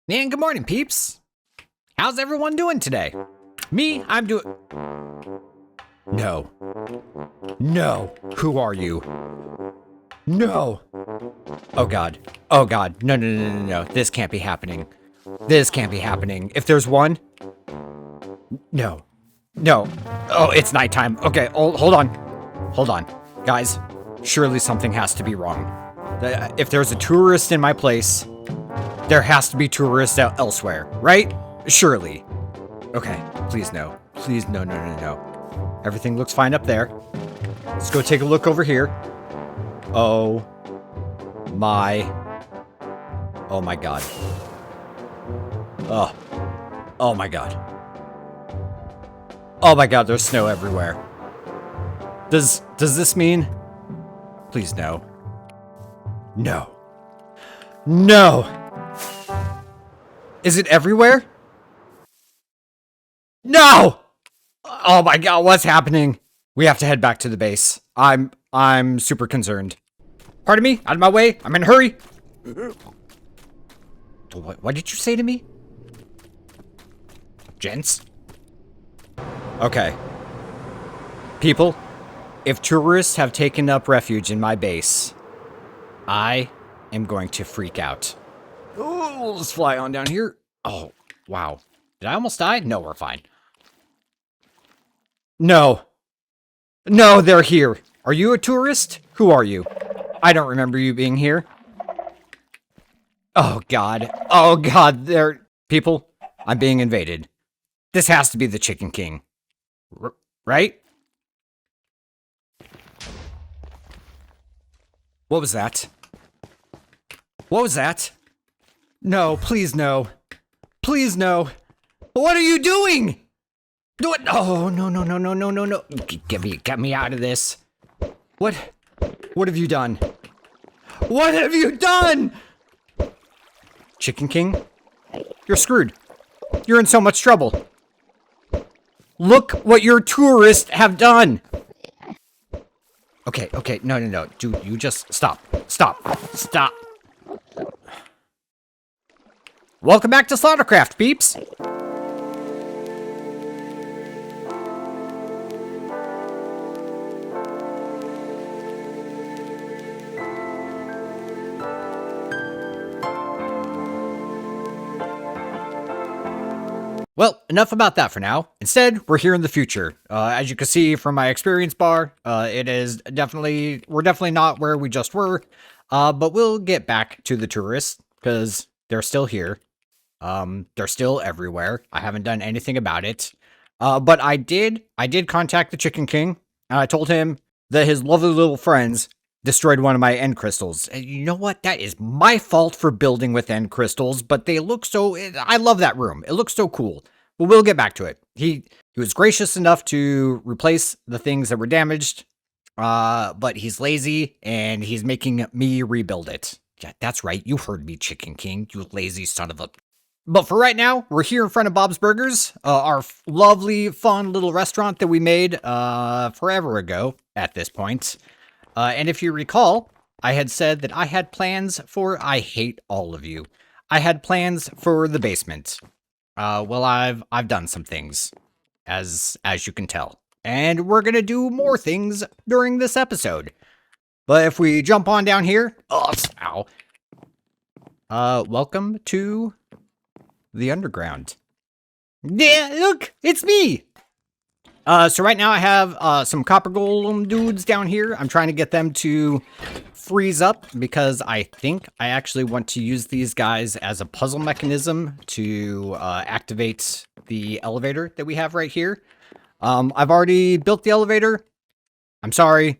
And good morning, peeps. How's everyone doing today? Me, I'm doing... No. No. Who are you? No. Oh, God. Oh, God. No, no, no, no, no. This can't be happening. This can't be happening. If there's one... No. No. Oh, it's nighttime. Okay, hold on. Hold on. Guys, surely something has to be wrong. If there's a tourist in my place... There has to be tourists out elsewhere, right? Surely. Okay, please no. Please no, no, no, no. Everything looks fine up there. Let's go take a look over here. Oh my God. Oh. Oh my God. Oh my God, there's snow everywhere. Does this mean? Please no. No. No! Is it everywhere? No! Oh my God, what's happening? We have to head back to the base. I'm super concerned. Pardon me? Out of my way. I'm in a hurry. What did you say to me? Gents? Okay. People, if tourists have taken up refuge in my base, I am going to freak out. Oh, let's fly on down here. Oh, wow. Did I almost die? No, we're fine. No. No, they're here. Are you a tourist? Who are you? I don't remember you being here. Oh, God. Oh, God. People, I'm being invaded. This has to be the Chicken King. Right? What was that? What was that? No, please no. Please no. What are you doing? What? Oh, no, no, no, no, no, no, no. Get me out of this. What have you done? What have you done? Chicken King? You're screwed. You're in so much trouble. Look what your tourists have done. Okay, no, no, no. Dude, you just stop. Stop. Welcome back to Slaughtercraft, peeps! Well, enough about that for now. Instead, we're here in the future. As you can see from my experience bar, we're definitely not where we just were, but we'll get back to the tourists, because they're still here. They're still everywhere. I haven't done anything about it. But I did contact the Chicken King, and I told him that his lovely little friends destroyed one of my end crystals. And you know what? That is my fault for building with end crystals, but they look I love that room. It looks so cool. But we'll get back to it. He was gracious enough to replace the things that were damaged, but he's lazy, and he's making me rebuild it. Yeah, that's right. You heard me, Chicken King, you lazy son of a... But for right now, we're here in front of Bob's Burgers, our lovely, fun little restaurant that we made forever ago at this point. And if you recall, I had said that I had plans for... I hate all of you. I had plans for the basement. Well, I've done some things, as you can tell. And we're gonna do more things during this episode. But if we jump on down here... Oh, ow. Welcome to... the underground. Yeah, look, it's me. So right now I have some copper golem dudes down here. I'm trying to get them to freeze up because I think I actually want to use these guys as a puzzle mechanism to activate the elevator that we have right here. I've already built the elevator. I'm sorry,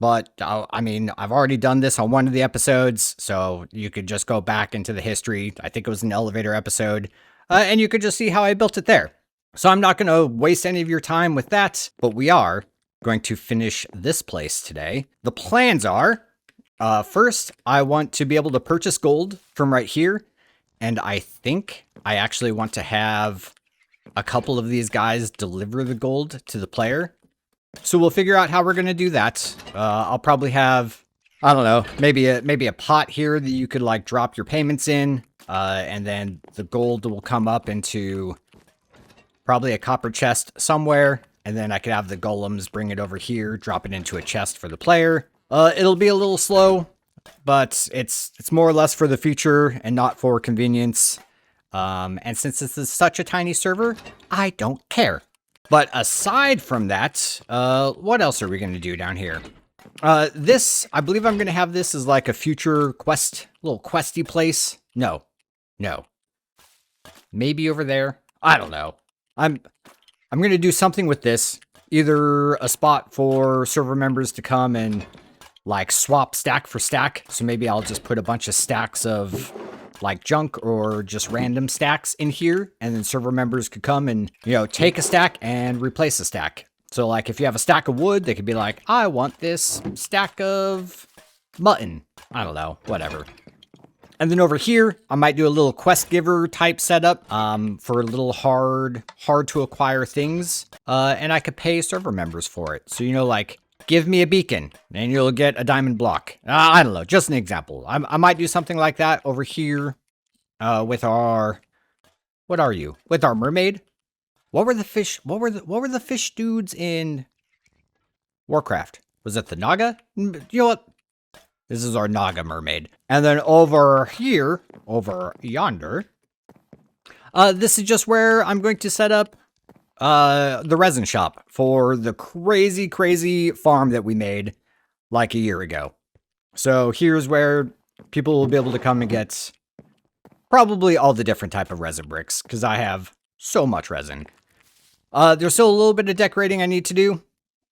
but I mean, I've already done this on one of the episodes, so you could just go back into the history. I think it was an elevator episode, and you could just see how I built it there. So I'm not going to waste any of your time with that, but we are going to finish this place today. The plans are, first, I want to be able to purchase gold from right here, and I think I actually want to have a couple of these guys deliver the gold to the player. So we'll figure out how we're going to do that. I'll probably have, I don't know, maybe a pot here that you could like drop your payments in. And then the gold will come up into probably a copper chest somewhere. And then I could have the golems bring it over here, drop it into a chest for the player. It'll be a little slow, but it's more or less for the future and not for convenience. And since this is such a tiny server, I don't care. But aside from that, what else are we going to do down here? This, I believe I'm going to have this as like a future quest, little questy place. No. Maybe over there. I don't know. I'm going to do something with this. Either a spot for server members to come and like swap stack for stack. So maybe I'll just put a bunch of stacks of like junk or just random stacks in here. And then server members could come and, you know, take a stack and replace a stack. So like if you have a stack of wood, they could be like, I want this stack of mutton. I don't know, whatever. And then over here, I might do a little quest giver type setup for little hard to acquire things. And I could pay server members for it. So, you know, like, give me a beacon and you'll get a diamond block. I don't know, just an example. I might do something like that over here with our, what are you? With our mermaid. What were the fish? What were the fish dudes in Warcraft? Was it the Naga? You know what? This is our Naga mermaid. And then over here, over yonder, this is just where I'm going to set up the resin shop for the crazy farm that we made like a year ago. So here's where people will be able to come and get probably all the different type of resin bricks, because I have so much resin. There's still a little bit of decorating I need to do.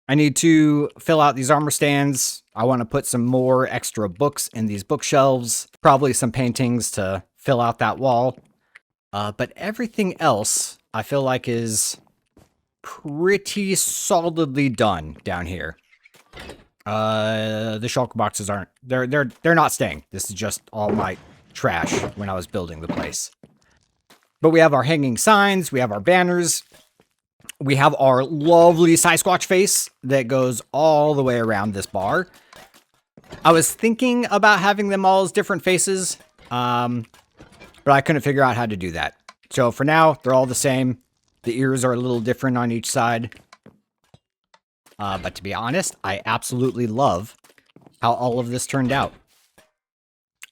I need to fill out these armor stands. I want to put some more extra books in these bookshelves. Probably some paintings to fill out that wall. But everything else I feel like is pretty solidly done down here. The shulker boxes aren't. They're not staying. This is just all my trash when I was building the place. But we have our hanging signs. We have our banners. We have our lovely PsySquatch face that goes all the way around this bar. I was thinking about having them all as different faces, but I couldn't figure out how to do that. So for now, they're all the same. The ears are a little different on each side. But to be honest, I absolutely love how all of this turned out.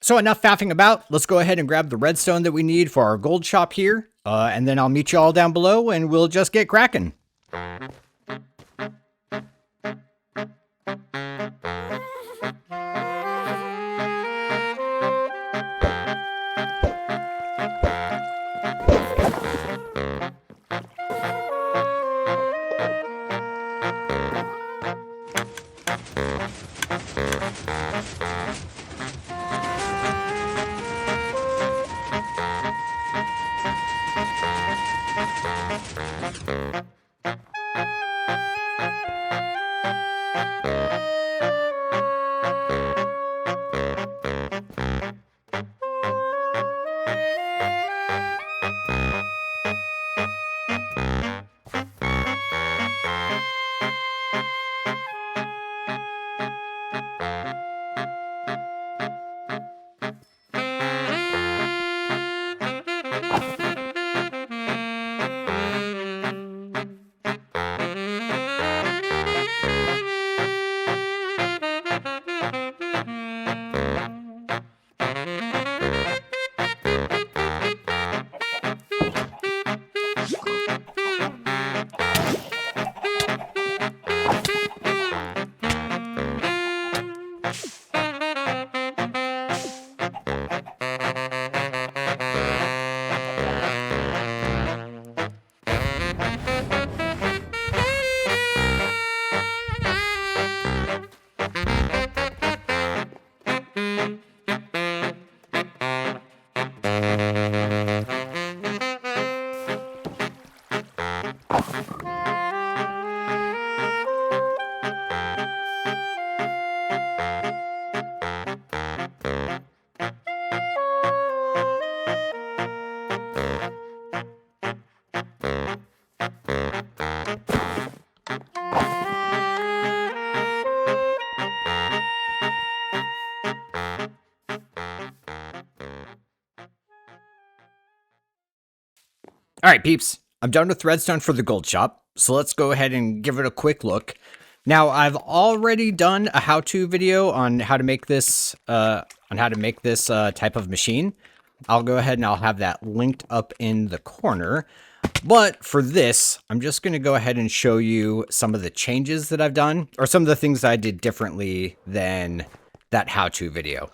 So enough faffing about. Let's go ahead and grab the redstone that we need for our gold shop here. And then I'll meet you all down below and we'll just get cracking. All right, peeps, I'm done with redstone for the gold shop, so let's go ahead and give it a quick look. Now, I've already done a how-to video on how to make this type of machine. I'll go ahead and I'll have that linked up in the corner. But for this, I'm just going to go ahead and show you some of the changes that I've done, or some of the things I did differently than that how-to video.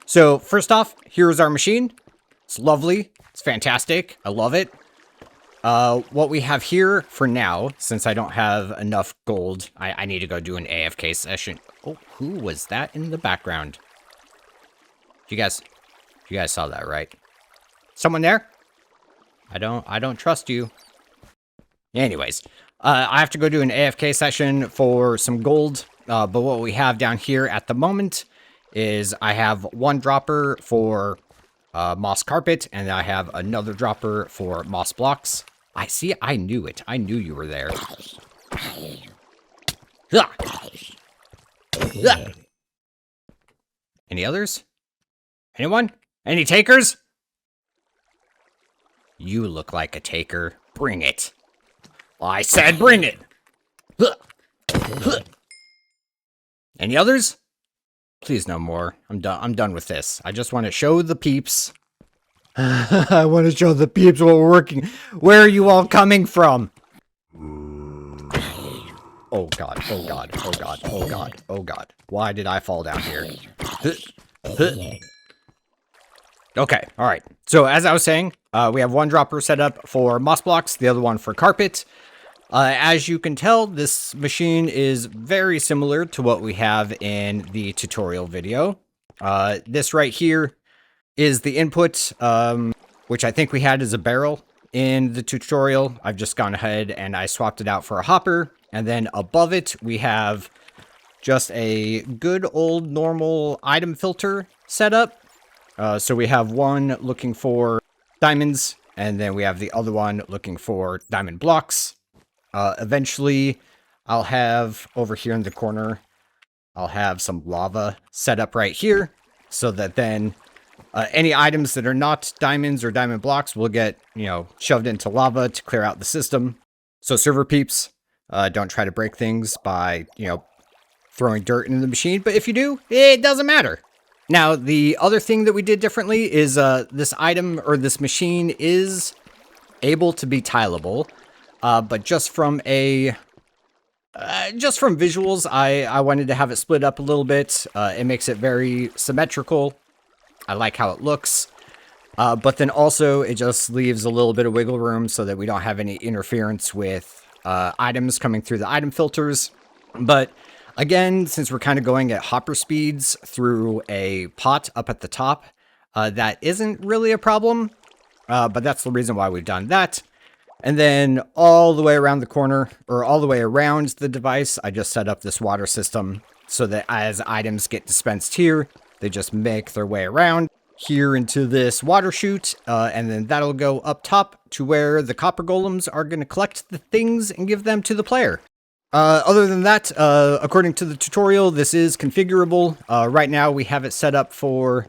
So first off, here's our machine. It's lovely. It's fantastic. I love it. What we have here for now, since I don't have enough gold, I need to go do an AFK session. Oh, who was that in the background? You guys saw that, right? Someone there? I don't trust you. Anyways, I have to go do an AFK session for some gold. But what we have down here at the moment is I have one dropper for moss carpet, and I have another dropper for moss blocks. I knew it. I knew you were there. Any others? Anyone? Any takers? You look like a taker. Bring it. I said bring it. Any others? Please no more. I'm done with this. I just want to show the peeps. I want to show the peeps what we're working. Where are you all coming from? Oh god, oh god, oh god, oh god, oh god. Why did I fall down here? Okay, alright. So as I was saying, we have one dropper set up for moss blocks, the other one for carpet. As you can tell, this machine is very similar to what we have in the tutorial video. This right here is the input, which I think we had as a barrel in the tutorial. I've just gone ahead and I swapped it out for a hopper. And then above it, we have just a good old normal item filter setup. So we have one looking for diamonds, and then we have the other one looking for diamond blocks. Eventually, I'll have over here in the corner, I'll have some lava set up right here, so that then any items that are not diamonds or diamond blocks will get, shoved into lava to clear out the system. So server peeps, don't try to break things by, throwing dirt into the machine. But if you do, it doesn't matter. Now, the other thing that we did differently is this item or this machine is able to be tileable. But just from visuals, I wanted to have it split up a little bit. It makes it very symmetrical. I like how it looks. But then also it just leaves a little bit of wiggle room so that we don't have any interference with items coming through the item filters. But again, since we're kind of going at hopper speeds through a pot up at the top, that isn't really a problem. But that's the reason why we've done that. And then all the way around the corner, or all the way around the device, I just set up this water system so that as items get dispensed here, they just make their way around here into this water chute, and then that'll go up top to where the copper golems are going to collect the things and give them to the player. Other than that, according to the tutorial, this is configurable. Right now we have it set up for...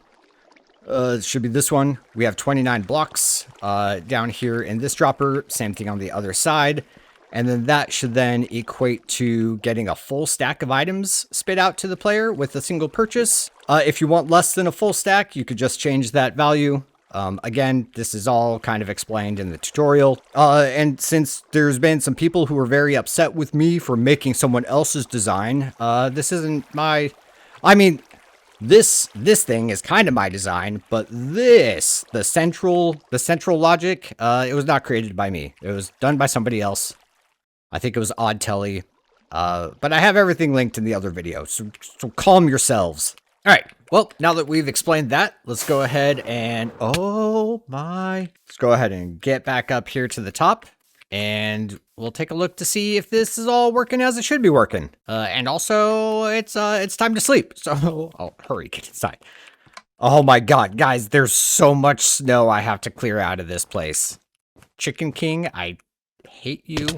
it should be this one. We have 29 blocks down here in this dropper. Same thing on the other side. And then that should then equate to getting a full stack of items spit out to the player with a single purchase. If you want less than a full stack, you could just change that value. Again, this is all kind of explained in the tutorial. And since there's been some people who were very upset with me for making someone else's design, this isn't my... I mean... This thing is kind of my design, but the central logic, it was not created by me. It was done by somebody else. I think it was Odd Telly. But I have everything linked in the other video, so calm yourselves. All right, well, now that we've explained that, let's go ahead and, let's go ahead and get back up here to the top. And we'll take a look to see if this is all working as it should be working. And also, it's time to sleep. So, hurry, get inside. Oh my god, guys, there's so much snow I have to clear out of this place. Chicken King, I hate you.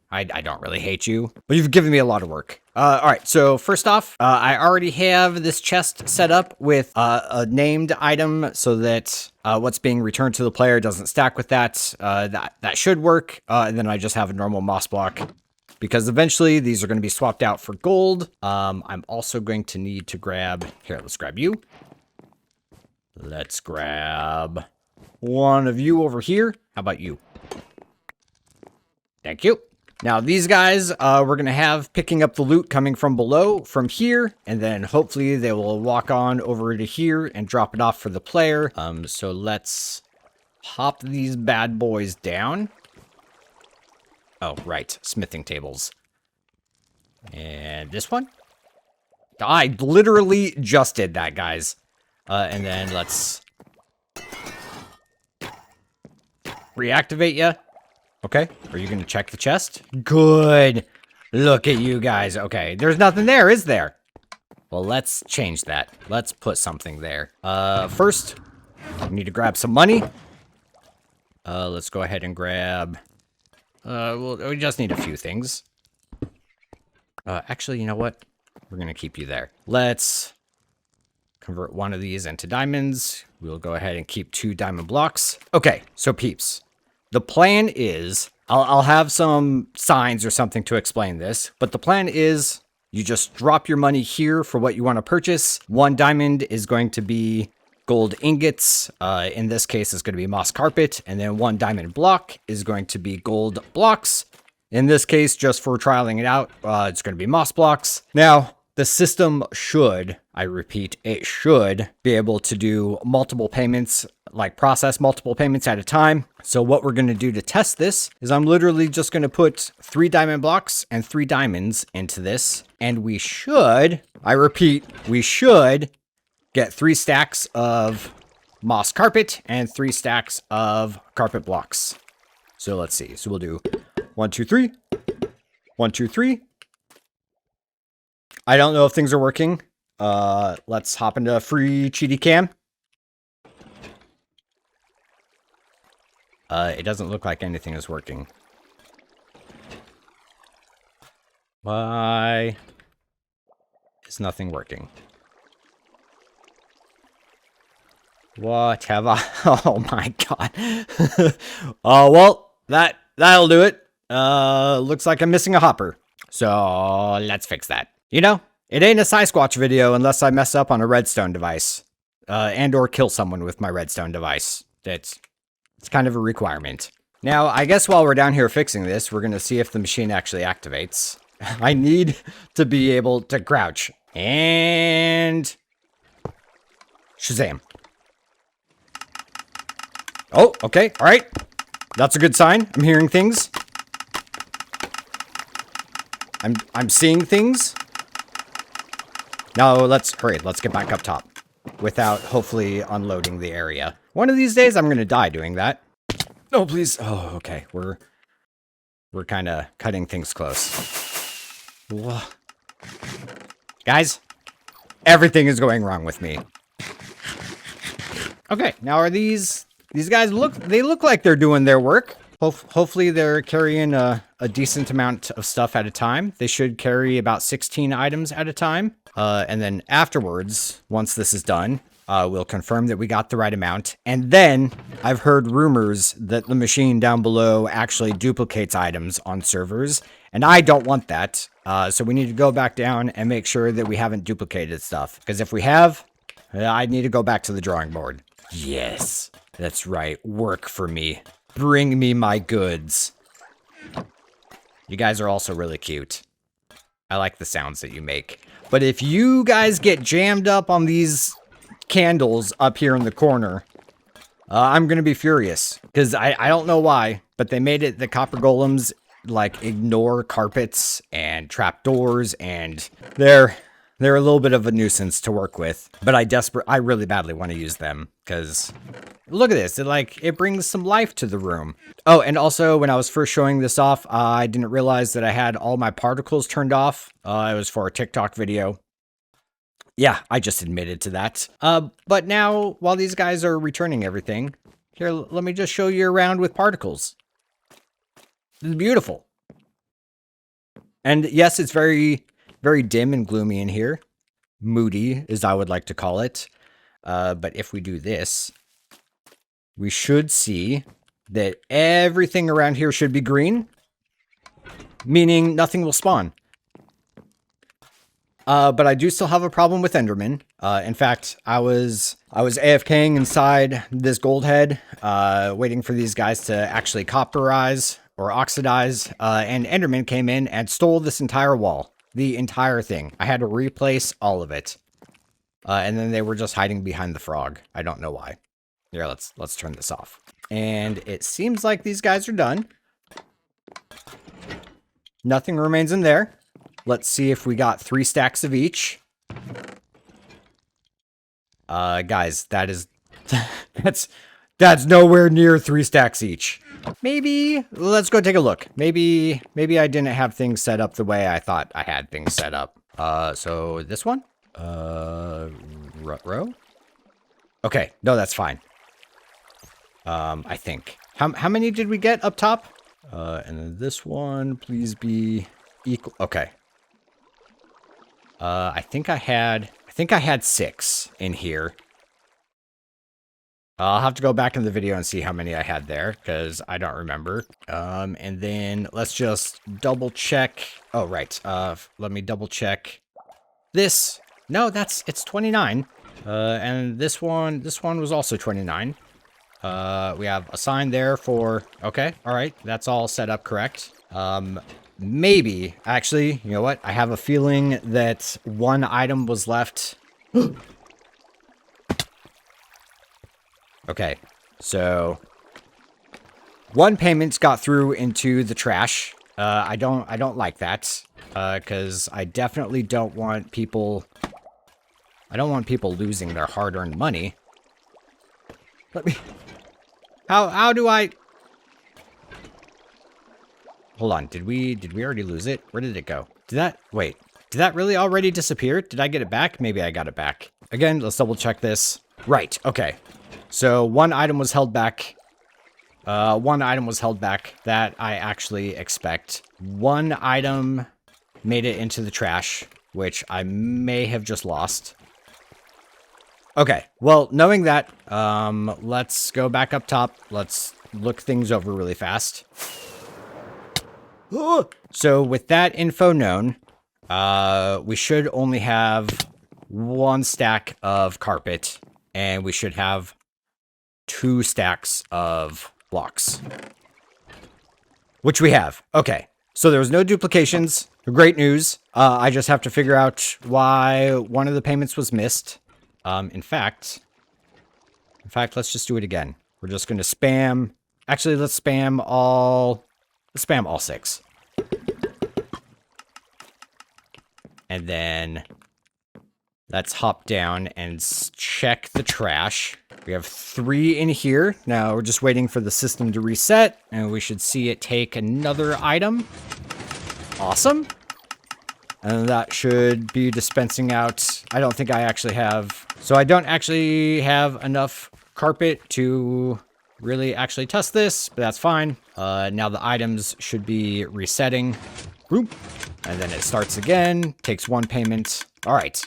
I don't really hate you, but you've given me a lot of work. All right, so first off, I already have this chest set up with a named item so that what's being returned to the player doesn't stack with that. That should work. And then I just have a normal moss block because eventually these are going to be swapped out for gold. I'm also going to need to grab, here, let's grab you. Let's grab one of you over here. How about you? Thank you. Now, these guys, we're going to have picking up the loot coming from below, from here, and then hopefully they will walk on over to here and drop it off for the player. So let's pop these bad boys down. Oh, right, smithing tables. And this one? I literally just did that, guys. And then let's reactivate you. Okay, are you going to check the chest? Good. Look at you guys. Okay, there's nothing there, is there? Well, let's change that. Let's put something there. First, we need to grab some money. Let's go ahead and grab... well, we just need a few things. Actually, you know what? We're going to keep you there. Let's convert one of these into diamonds. We'll go ahead and keep 2 diamond blocks. Okay, so peeps. The plan is, I'll have some signs or something to explain this, but the plan is you just drop your money here for what you want to purchase. 1 diamond is going to be gold ingots. In this case, it's going to be moss carpet. And then 1 diamond block is going to be gold blocks. In this case, just for trialing it out, it's going to be moss blocks. Now, the system should, I repeat, it should be able to do multiple payments, like process multiple payments at a time. So what we're going to do to test this is I'm literally just going to put 3 diamond blocks and 3 diamonds into this. And we should, I repeat, we should get 3 stacks of moss carpet and 3 stacks of carpet blocks. So let's see. So we'll do 1, 2, 3, 1, 2, 3. I don't know if things are working. Let's hop into a free cheaty cam. It doesn't look like anything is working. Why is nothing working? What have I... Oh my god. Oh, well, that'll do it. Looks like I'm missing a hopper. So let's fix that. You know, it ain't a PsySquatch video unless I mess up on a redstone device. And or kill someone with my redstone device. It's kind of a requirement. Now, I guess while we're down here fixing this, we're going to see if the machine actually activates. I need to be able to crouch. And... Shazam. Oh, okay, alright. That's a good sign. I'm hearing things. I'm seeing things. Now, let's hurry. Let's get back up top without hopefully unloading the area. One of these days, I'm going to die doing that. Oh, please. Oh, okay. We're kind of cutting things close. Whoa. Guys, everything is going wrong with me. Okay, now are these guys they look like they're doing their work. Hopefully they're carrying a decent amount of stuff at a time. They should carry about 16 items at a time. And then afterwards, once this is done, we'll confirm that we got the right amount. And then I've heard rumors that the machine down below actually duplicates items on servers. And I don't want that. So we need to go back down and make sure that we haven't duplicated stuff. Because if we have, I need to go back to the drawing board. Yes, that's right. Work for me. Bring me my goods. You guys are also really cute. I like the sounds that you make. But if you guys get jammed up on these candles up here in the corner, I'm going to be furious. Because I don't know why, but they made it the copper golems, like, ignore carpets and trapdoors, and they're a little bit of a nuisance to work with. But I really badly want to use them, because... Look at this. It brings some life to the room. Oh, and also when I was first showing this off, I didn't realize that I had all my particles turned off. It was for a TikTok video. Yeah, I just admitted to that. But now, while these guys are returning everything, here, let me just show you around with particles. This is beautiful. And yes, it's very very dim and gloomy in here. Moody, as I would like to call it. But if we do this, we should see that everything around here should be green, meaning nothing will spawn. But I do still have a problem with Enderman. In fact, I was AFKing inside this gold head, waiting for these guys to actually copperize or oxidize, and Enderman came in and stole this entire wall. The entire thing. I had to replace all of it. And then they were just hiding behind the frog. I don't know why. Here, let's turn this off. And it seems like these guys are done. Nothing remains in there. Let's see if we got 3 stacks of each. Guys, that is that's nowhere near 3 stacks each. Maybe let's go take a look. Maybe I didn't have things set up the way I thought I had things set up. So this one? Row? Okay, no, that's fine. I think. How many did we get up top? And then this one, please be equal. Okay. I think I had 6 in here. I'll have to go back in the video and see how many I had there, because I don't remember. And then let's just double check. Oh, right. Let me double check this. No, it's 29. And this one was also 29. We have a sign there for, okay, all right. That's all set up correct. Maybe, actually, you know what? I have a feeling that one item was left. Okay, so one payment got through into the trash. I don't like that, because I definitely don't want people. I don't want people losing their hard-earned money. Let me. How do I? Hold on. Did we already lose it? Where did it go? Wait. Did that really already disappear? Did I get it back? Maybe I got it back. Again, let's double check this. Right. Okay. So one item was held back. One item was held back that I actually expect. One item made it into the trash, which I may have just lost. Okay. Well, knowing that, let's go back up top. Let's look things over really fast. So with that info known, we should only have 1 stack of carpet, and we should have 2 stacks of blocks, which we have. Okay, so there was no duplications. Great news. I just have to figure out why one of the payments was missed. In fact, let's just do it again. We're just going to spam. Actually, let's spam all 6. And then let's hop down and check the trash. We have 3 in here. Now we're just waiting for the system to reset, and we should see it take another item. Awesome. And that should be dispensing out. I don't think I actually have. So I don't actually have enough carpet to really actually test this, but that's fine. Now the items should be resetting. Boop. And then it starts again. Takes 1 payment. All right.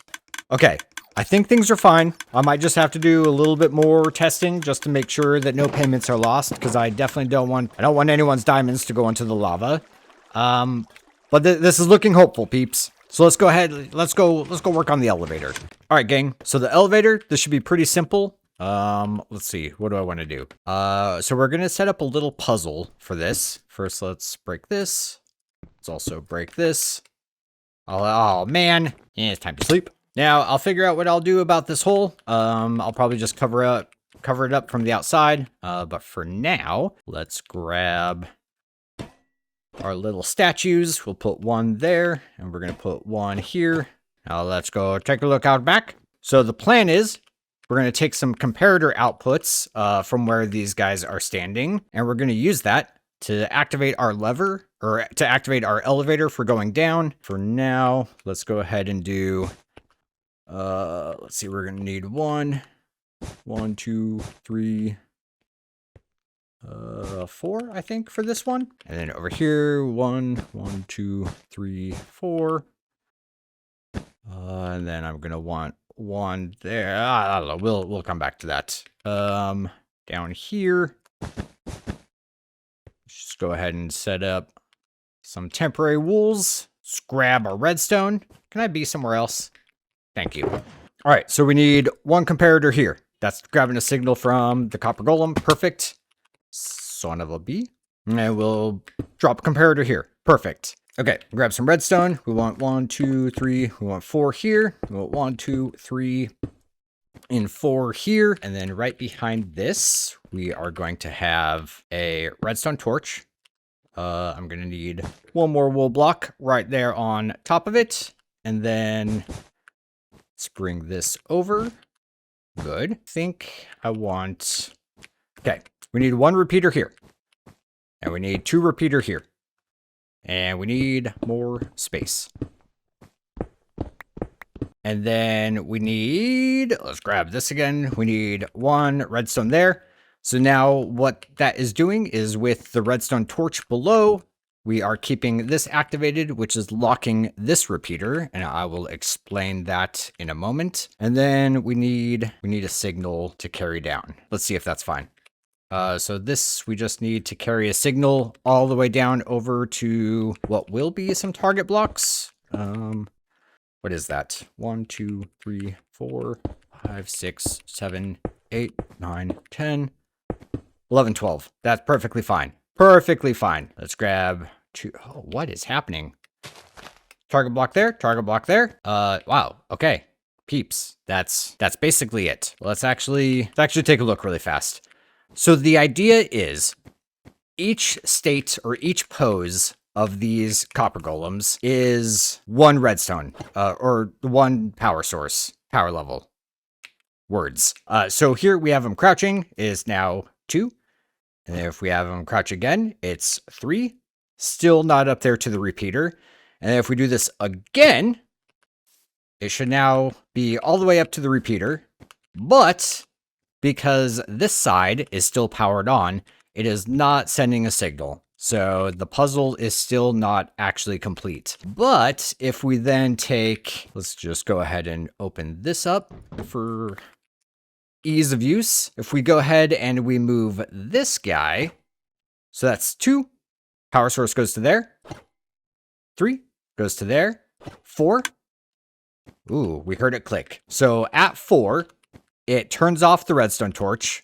Okay. I think things are fine. I might just have to do a little bit more testing just to make sure that no payments are lost, because I definitely don't want anyone's diamonds to go into the lava. But this is looking hopeful, peeps. So let's go ahead. Let's go work on the elevator. All right, gang. So the elevator, this should be pretty simple. Let's see. What do I want to do? So we're going to set up a little puzzle for this. First, let's break this. Let's also break this. Oh man. Yeah, it's time to sleep. Now, I'll figure out what I'll do about this hole. I'll probably just cover it up from the outside. But for now, let's grab our little statues. We'll put 1 there, and we're going to put 1 here. Now, let's go take a look out back. So the plan is we're going to take some comparator outputs from where these guys are standing, and we're going to use that to activate our lever, or to activate our elevator for going down. For now, let's go ahead and do... let's see, we're gonna need 1, 2, 3, 4, I think, for this one. And then over here, 1, 2, 3, 4. And then I'm gonna want one there. I don't know. We'll come back to that. Down here, just go ahead and set up some temporary wools. Let's grab our redstone. Can I be somewhere else? Thank you. All right, so we need one comparator here. That's grabbing a signal from the copper golem. Perfect. Son of a bee. And we'll drop a comparator here. Perfect. Okay, grab some redstone. We want 1, 2, 3. We want 4 here. We want 1, 2, 3, and 4 here. And then right behind this, we are going to have a redstone torch. I'm going to need one more wool block right there on top of it. And then let's bring this over. Good. I think I want... Okay, we need 1 repeater here. And we need 2 repeater here. And we need more space. And then we need, let's grab this again. We need 1 redstone there. So now what that is doing is with the redstone torch below, we are keeping this activated, which is locking this repeater. And I will explain that in a moment. And then we need a signal to carry down. Let's see if that's fine. So this, we just need to carry a signal all the way down over to what will be some target blocks. What is that? 1, 2, 3, 4, 5, 6, 7, 8, 9, 10, 11, 12. That's perfectly fine. Perfectly fine. Let's grab 2. Oh, what is happening? Target block there, target block there. Wow. Okay. Peeps. That's basically it. Let's actually take a look really fast. So the idea is each state or each pose of these copper golems is 1 redstone, or 1 power source, power level. Words. So here we have them crouching is now 2. And if we have them crouch again, it's 3. Still not up there to the repeater. And if we do this again, it should now be all the way up to the repeater. But because this side is still powered on, it is not sending a signal. So the puzzle is still not actually complete. But if we then take, let's just go ahead and open this up for ease of use. If we go ahead and we move this guy, so that's 2. Power source goes to there. 3 goes to there. 4. Ooh, we heard it click. So at 4, it turns off the redstone torch,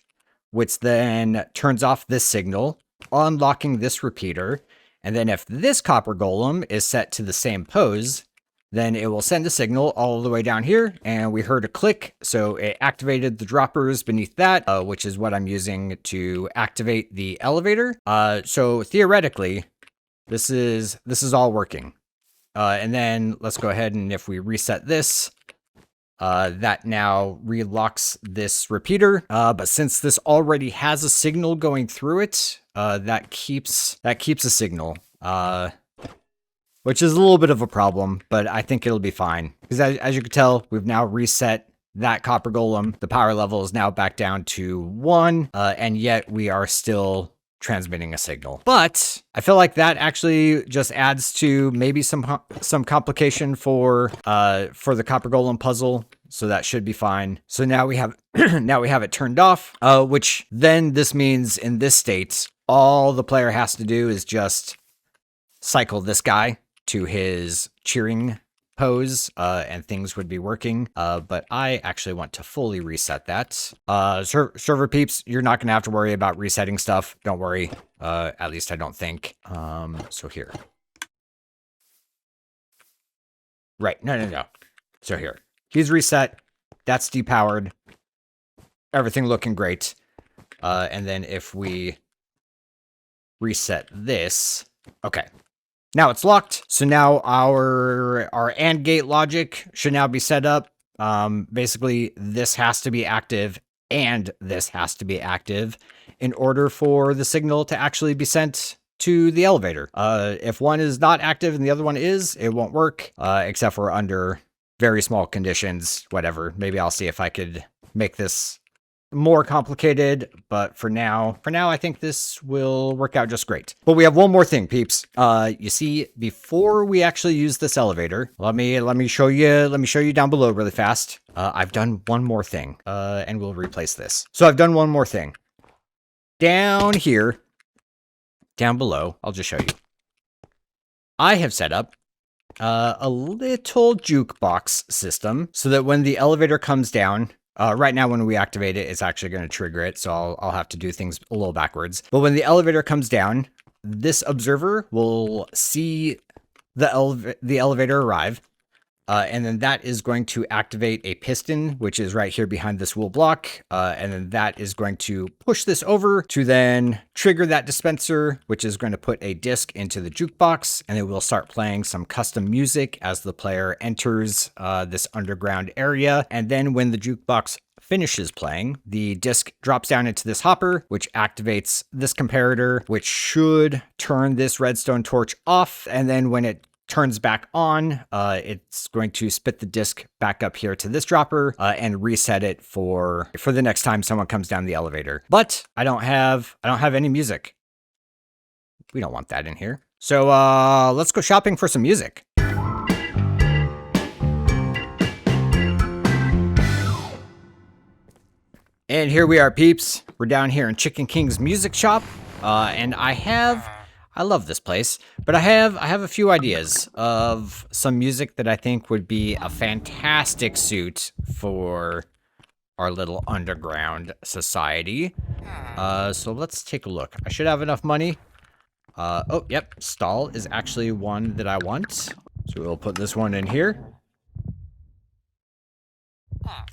which then turns off this signal, unlocking this repeater. And then if this copper golem is set to the same pose, then it will send a signal all the way down here. And we heard a click, so it activated the droppers beneath that, which is what I'm using to activate the elevator. So theoretically, this is all working. And then let's go ahead and if we reset this, that now relocks this repeater. But since this already has a signal going through it, that keeps a signal, which is a little bit of a problem, but I think it'll be fine. Because as you can tell, we've now reset that copper golem. The power level is now back down to 1, and yet we are still transmitting a signal. But I feel like that actually just adds to maybe some complication for the copper golem puzzle. So that should be fine. So now we have it turned off, which then this means in this state, all the player has to do is just cycle this guy to his cheering pose, and things would be working. But I actually want to fully reset that. Server peeps, you're not going to have to worry about resetting stuff. Don't worry. At least I don't think. So here. Right. No. So here. He's reset. That's depowered. Everything looking great. And then if we reset this. Okay. Now it's locked. So now our AND gate logic should now be set up. Basically, this has to be active and this has to be active in order for the signal to actually be sent to the elevator. If one is not active and the other one is, it won't work, except for under very small conditions, whatever. Maybe I'll see if I could make this more complicated, but for now, I think this will work out just great. But we have one more thing, peeps. You see, before we actually use this elevator, let me show you down below really fast. I've done one more thing, and we'll replace this. So I've done one more thing. Down here, down below, I'll just show you. I have set up a little jukebox system so that when the elevator comes down, right now when we activate it, it's actually going to trigger it, so I'll have to do things a little backwards. But when the elevator comes down, this observer will see the elevator arrive, and then that is going to activate a piston, which is right here behind this wool block, and then that is going to push this over to then trigger that dispenser, which is going to put a disc into the jukebox, and it will start playing some custom music as the player enters this underground area. And then when the jukebox finishes playing, the disc drops down into this hopper, which activates this comparator, which should turn this redstone torch off. And then when it turns back on, it's going to spit the disc back up here to this dropper and reset it for the next time someone comes down the elevator. But I don't have any music. We don't want that in here. So let's go shopping for some music. And here we are, peeps. We're down here in Chicken King's music shop, and I love this place, but I have a few ideas of some music that I think would be a fantastic suit for our little underground society. So let's take a look. I should have enough money. Oh, yep, stall is actually one that I want. So we'll put this one in here.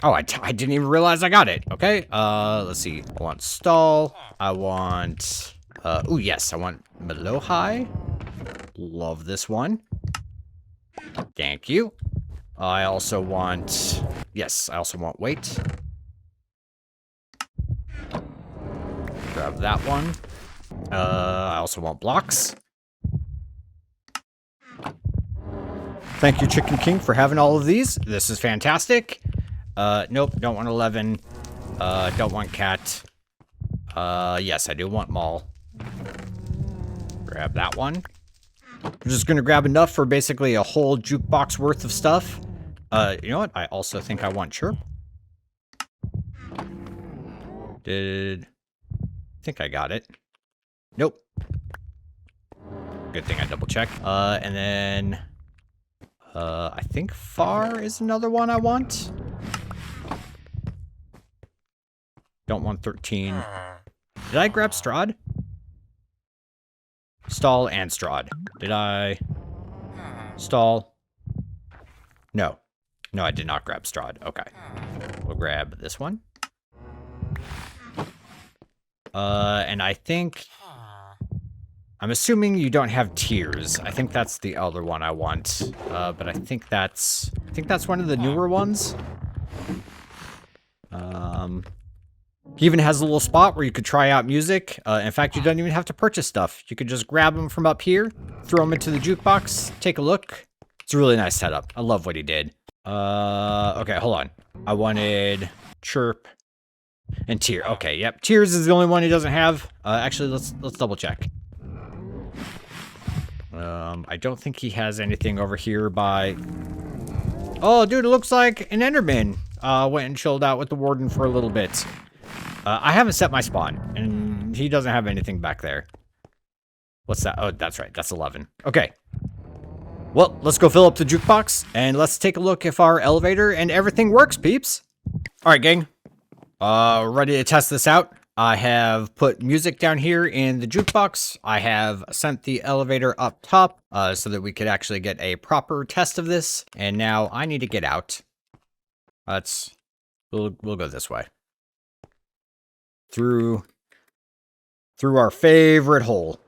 Oh, I didn't even realize I got it. Okay, let's see. I want stall. I want... oh, yes, I want Melohai. Love this one. Thank you. I also want... Yes, I also want weight. Grab that one. I also want blocks. Thank you, Chicken King, for having all of these. This is fantastic. Nope, don't want 11. Don't want cat. Yes, I do want mall. Grab that one. I'm just gonna grab enough for basically a whole jukebox worth of stuff. You know what? I also think I want chirp. I think I got it. Nope. Good thing I double checked. And then I think far is another one I want. Don't want 13. Did I grab Strahd? Stall and Strahd. Did I? Stall? No. No, I did not grab Strahd. Okay. We'll grab this one. And I think... I'm assuming you don't have tears. I think that's the other one I want. But I think that's one of the newer ones. He even has a little spot where you could try out music. In fact, you don't even have to purchase stuff. You could just grab them from up here, throw them into the jukebox, take a look. It's a really nice setup. I love what he did. Okay, hold on. I wanted chirp and tear. Okay, yep. Tears is the only one he doesn't have. Actually, let's double check. I don't think he has anything over here by... Oh, dude, it looks like an Enderman went and chilled out with the warden for a little bit. I haven't set my spawn, and he doesn't have anything back there. What's that? Oh, that's right. That's 11. Okay. Well, let's go fill up the jukebox, and let's take a look if our elevator and everything works, peeps. All right, gang. Ready to test this out. I have put music down here in the jukebox. I have sent the elevator up top so that we could actually get a proper test of this. And now I need to get out. We'll go this way. Through our favorite hole.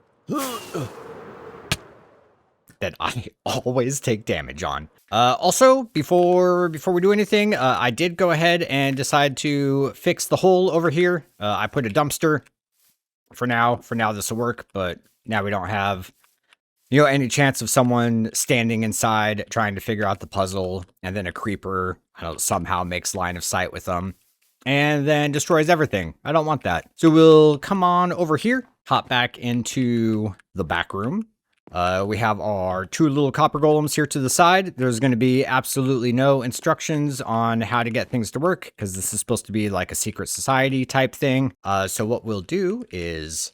That I always take damage on. Also, before we do anything, I did go ahead and decide to fix the hole over here. I put a dumpster for now. For now, this will work, but now we don't have, any chance of someone standing inside trying to figure out the puzzle, and then a creeper, somehow makes line of sight with them. and then destroys everything. I don't want that. So we'll come on over here, hop back into the back room. We have our 2 little copper golems here to the side. There's going to be absolutely no instructions on how to get things to work because this is supposed to be like a secret society type thing. So what we'll do is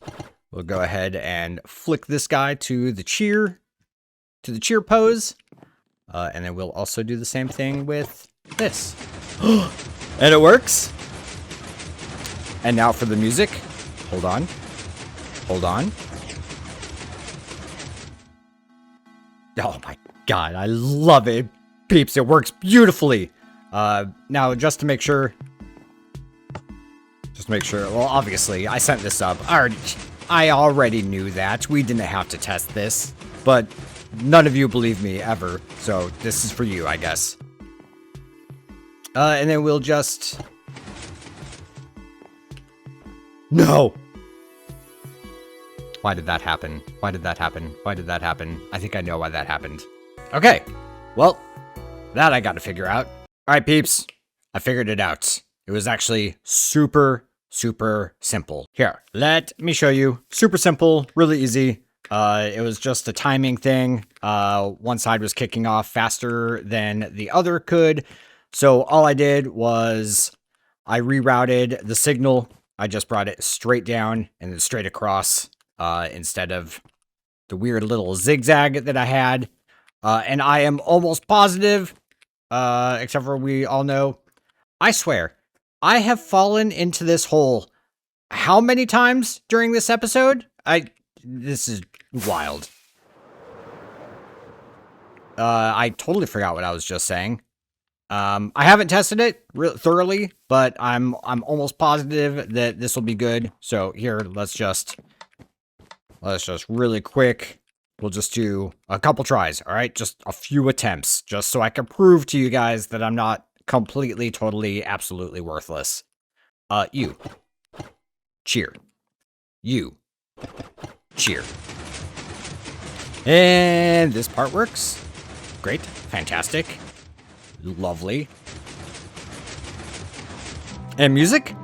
we'll go ahead and flick this guy to the cheer pose. And then we'll also do the same thing with this. And it works. And now for the music. Hold on. Hold on. Oh my god, I love it. Peeps, it works beautifully. Now, just to make sure, well, obviously, I sent this up. I already knew that. We didn't have to test this, but none of you believe me ever, so this is for you, I guess. And then we'll just... No! Why did that happen? Why did that happen? Why did that happen? I think I know why that happened. Okay, well, that I gotta figure out. Alright, peeps, I figured it out. It was actually super simple. Here, let me show you. Super simple, really easy. It was just a timing thing. One side was kicking off faster than the other could. So all I did was I rerouted the signal. I just brought it straight down and then straight across. Instead of the weird little zigzag that I had. And I am almost positive, except for we all know, I swear, I have fallen into this hole how many times during this episode? This is wild. I totally forgot what I was just saying. I haven't tested it thoroughly, but I'm almost positive that this will be good. So here, let's just really quick, we'll just do a couple tries, all right? Just a few attempts, just so I can prove to you guys that I'm not completely, totally, absolutely worthless. You. Cheer. You. Cheer. And this part works. Great. Fantastic. Lovely. And music?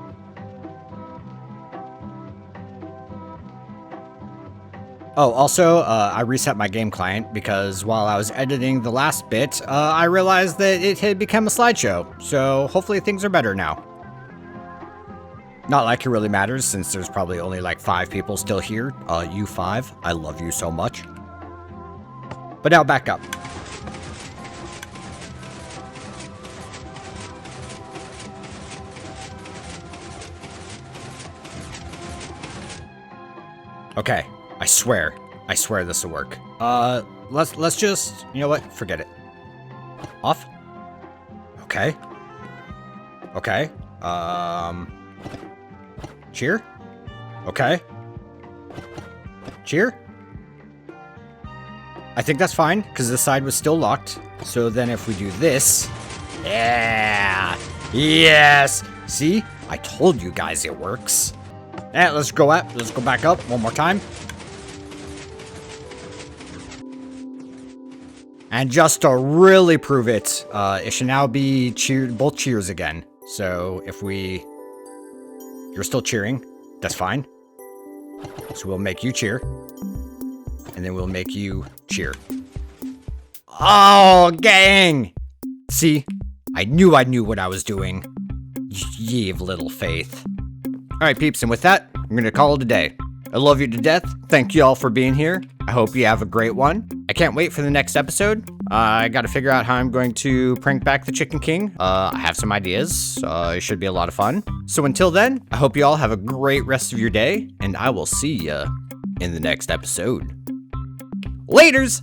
Oh, also, I reset my game client because while I was editing the last bit, I realized that it had become a slideshow, so hopefully things are better now. Not like it really matters since there's probably only like 5 people still here. You 5, I love you so much. But now back up. Okay. I swear this will work. Let's just, you know what? Forget it. Off. Okay. Okay. Cheer. Okay. Cheer. I think that's fine because this side was still locked. So then if we do this, yeah, yes. See, I told you guys it works. Yeah, let's go back up one more time. And just to really prove it, it should now be both cheers again. So if you're still cheering, that's fine. So we'll make you cheer. And then we'll make you cheer. Oh, gang! See, I knew what I was doing. Ye of little faith. Alright, peeps, and with that, I'm gonna call it a day. I love you to death. Thank you all for being here. I hope you have a great one. I can't wait for the next episode. I gotta figure out how I'm going to prank back the Chicken King. I have some ideas. It should be a lot of fun. So until then, I hope you all have a great rest of your day, and I will see ya in the next episode. Laters!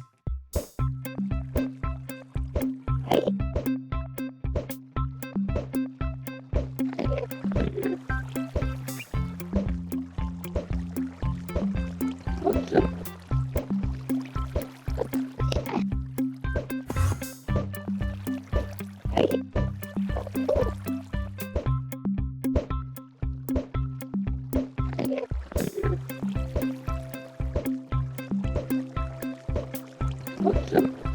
Awesome.